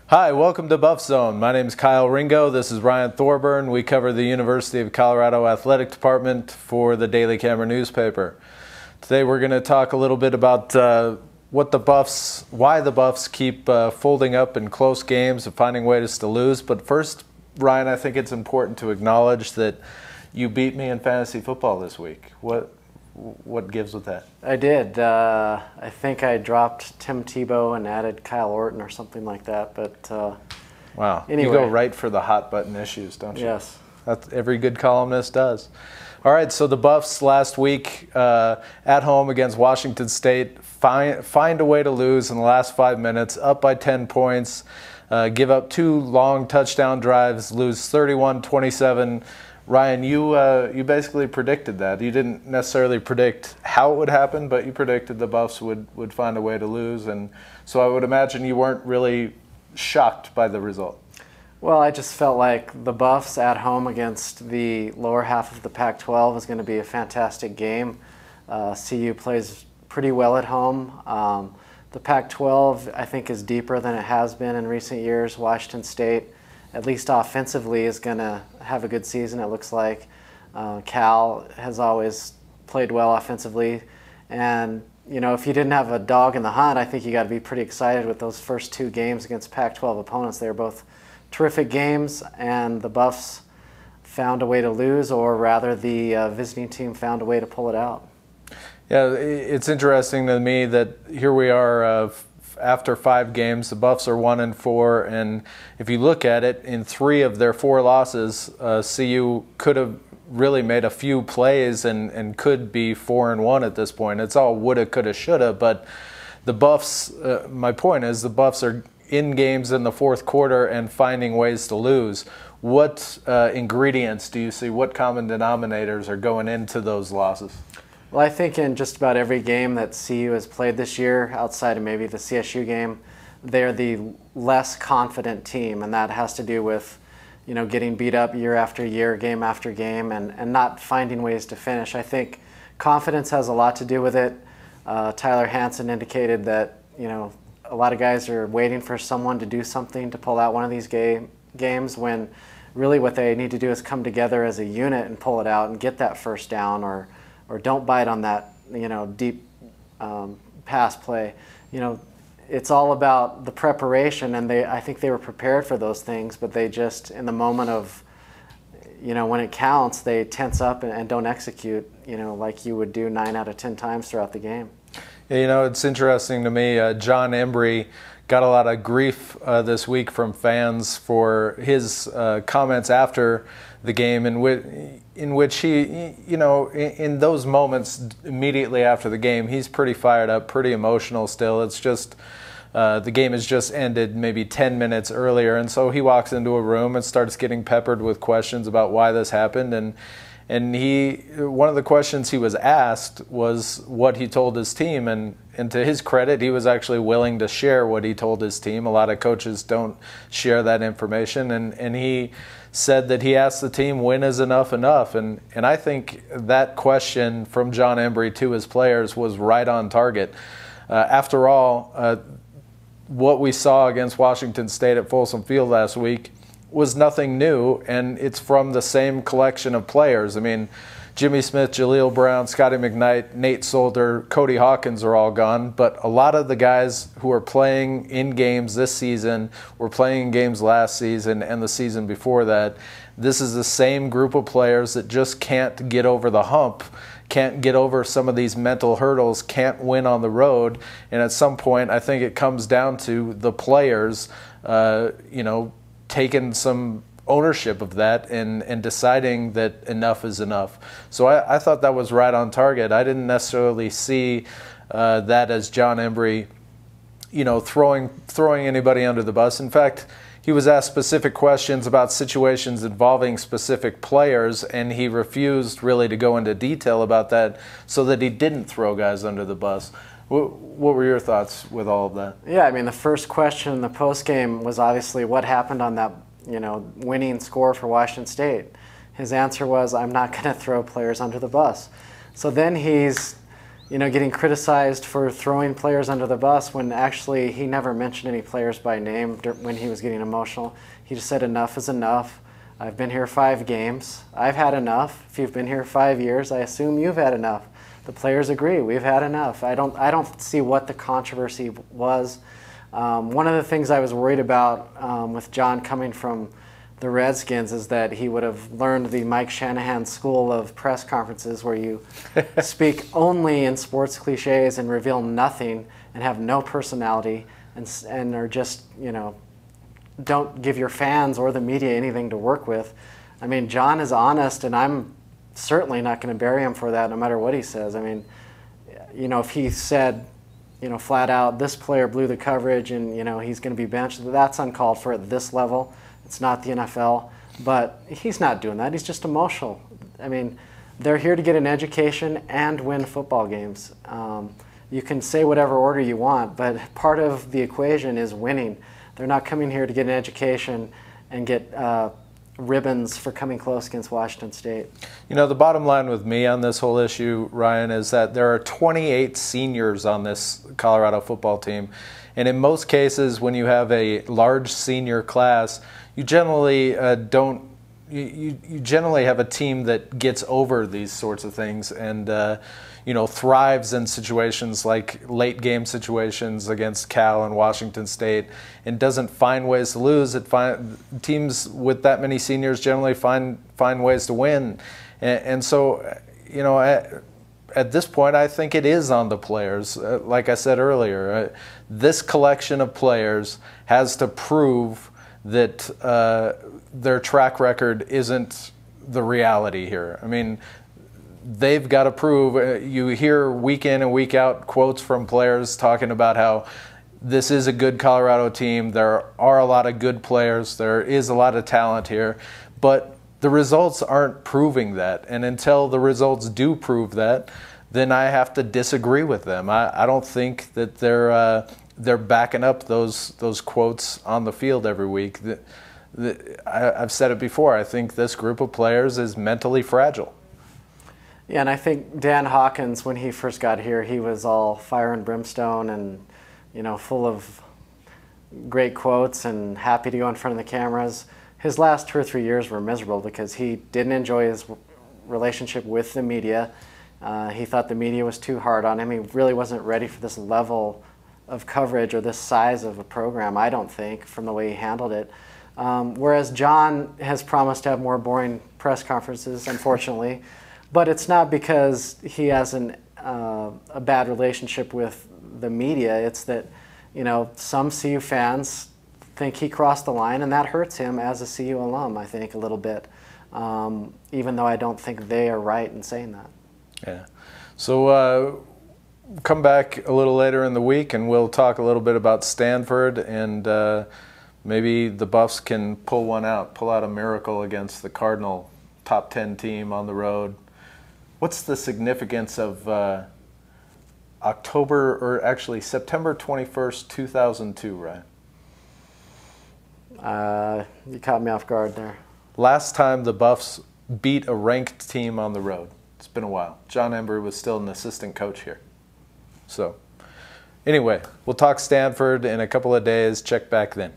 Hi, welcome to Buffzone. My name is Kyle Ringo. This is Ryan Thorburn. We cover the University of Colorado Athletic Department for the Daily Camera newspaper. Today we're going to talk a little bit about why the Buffs keep folding up in close games and finding ways to lose. But first, Ryan, I think it's important to acknowledge that you beat me in fantasy football this week. What gives with that? I did. I think I dropped Tim Tebow and added Kyle Orton or something like that. But wow, anyway. You go right for the hot button issues, don't you? Yes. That's every good columnist does. All right, so the Buffs last week at home against Washington State find a way to lose in the last 5 minutes, up by 10 points, give up 2 long touchdown drives, lose 31-27. Ryan, you basically predicted that. You didn't necessarily predict how it would happen, but you predicted the Buffs would find a way to lose, and so I would imagine you weren't really shocked by the result. Well, I just felt like the Buffs at home against the lower half of the Pac-12 is going to be a fantastic game. CU plays pretty well at home. The Pac-12, I think, is deeper than it has been in recent years. Washington State, at least offensively, is going to have a good season, it looks like. Cal has always played well offensively. And, you know, if you didn't have a dog in the hunt, I think you got to be pretty excited with those first 2 games against Pac-12 opponents. They were both terrific games, and the Buffs found a way to lose, or rather the visiting team found a way to pull it out. Yeah, it's interesting to me that here we are after 5 games, the Buffs are 1-4, and if you look at it, in 3 of their 4 losses, CU could have really made a few plays and could be 4-1 at this point. It's all woulda, coulda, shoulda, but the Buffs, my point is the Buffs are in games in the 4th quarter and finding ways to lose. What ingredients do you see, what common denominators are going into those losses? Well, I think in just about every game that CU has played this year, outside of maybe the CSU game, they're the less confident team, and that has to do with, you know, getting beat up year after year, game after game, and not finding ways to finish. I think confidence has a lot to do with it. Tyler Hansen indicated that, you know, a lot of guys are waiting for someone to do something to pull out one of these games when really what they need to do is come together as a unit and pull it out and get that first down, or don't bite on that, you know, deep pass play. You know, it's all about the preparation, and I think they were prepared for those things, but they just, in the moment of, you know, when it counts, they tense up and don't execute, you know, like you would do 9 out of 10 times throughout the game. Yeah, you know, it's interesting to me, John Embry got a lot of grief this week from fans for his comments after the game, in which he, you know, in those moments immediately after the game, he's pretty fired up, pretty emotional still. It's just the game has just ended maybe 10 minutes earlier, and so he walks into a room and starts getting peppered with questions about why this happened, and one of the questions he was asked was what he told his team, and to his credit, he was actually willing to share what he told his team. A lot of coaches don't share that information, and he said that he asked the team, when is enough enough? And I think that question from John Embry to his players was right on target. After all, what we saw against Washington State at Folsom Field last week was nothing new, and it's from the same collection of players. I mean, Jimmy Smith, Jaleel Brown, Scotty McKnight, Nate Solder, Cody Hawkins are all gone, but a lot of the guys who are playing in games this season were playing in games last season and the season before that. This is the same group of players that just can't get over the hump, can't get over some of these mental hurdles, can't win on the road, and at some point I think it comes down to the players, you know, taking some ownership of that and deciding that enough is enough. So I thought that was right on target. I didn't necessarily see that as John Embry, you know, throwing anybody under the bus. In fact, he was asked specific questions about situations involving specific players, and he refused really to go into detail about that so that he didn't throw guys under the bus. What were your thoughts with all of that? Yeah, I mean, the first question in the postgame was obviously what happened on that, you know, winning score for Washington State. His answer was, I'm not going to throw players under the bus. So then he's, getting criticized for throwing players under the bus when actually he never mentioned any players by name when he was getting emotional. He just said enough is enough. I've been here 5 games. I've had enough. If you've been here 5 years, I assume you've had enough. The players agree, we've had enough. I don't see what the controversy was. One of the things I was worried about with John coming from the Redskins is that he would have learned the Mike Shanahan school of press conferences where you speak only in sports cliches and reveal nothing and have no personality and are just, don't give your fans or the media anything to work with. I mean, John is honest, and I'm certainly not going to bury him for that no matter what he says. I mean, if he said, flat out, this player blew the coverage and, he's going to be benched, that's uncalled for at this level. It's not the NFL, but he's not doing that. He's just emotional. I mean, they're here to get an education and win football games. You can say whatever order you want, but part of the equation is winning. They're not coming here to get an education and get ribbons for coming close against Washington State. The bottom line with me on this whole issue, Ryan, is that there are 28 seniors on this Colorado football team. And in most cases, when you have a large senior class, you generally you generally have a team that gets over these sorts of things and thrives in situations like late game situations against Cal and Washington State, and doesn't find ways to lose. Teams with that many seniors generally find ways to win, and so at this point, I think it is on the players. Like I said earlier, this collection of players has to prove that their track record isn't the reality here. I mean, they've got to prove. You hear week in and week out quotes from players talking about how this is a good Colorado team. There are a lot of good players. There is a lot of talent here. But the results aren't proving that. And until the results do prove that, then I have to disagree with them. I don't think that they're backing up those quotes on the field every week. I've said it before. I think this group of players is mentally fragile. Yeah, and I think Dan Hawkins, when he first got here, he was all fire and brimstone and full of great quotes and happy to go in front of the cameras. His last 2 or 3 years were miserable because he didn't enjoy his relationship with the media. He thought the media was too hard on him. He really wasn't ready for this level of coverage or this size of a program, I don't think, from the way he handled it. Whereas John has promised to have more boring press conferences, unfortunately. But it's not because he has a bad relationship with the media. It's that, some CU fans think he crossed the line, and that hurts him as a CU alum, I think, a little bit, even though I don't think they are right in saying that. Yeah. So come back a little later in the week, and we'll talk a little bit about Stanford, and maybe the Buffs can pull out a miracle against the Cardinal top 10 team on the road. What's the significance of September 21st, 2002, Ryan? You caught me off guard there. Last time the Buffs beat a ranked team on the road. It's been a while. John Embry was still an assistant coach here. So, anyway, we'll talk Stanford in a couple of days. Check back then.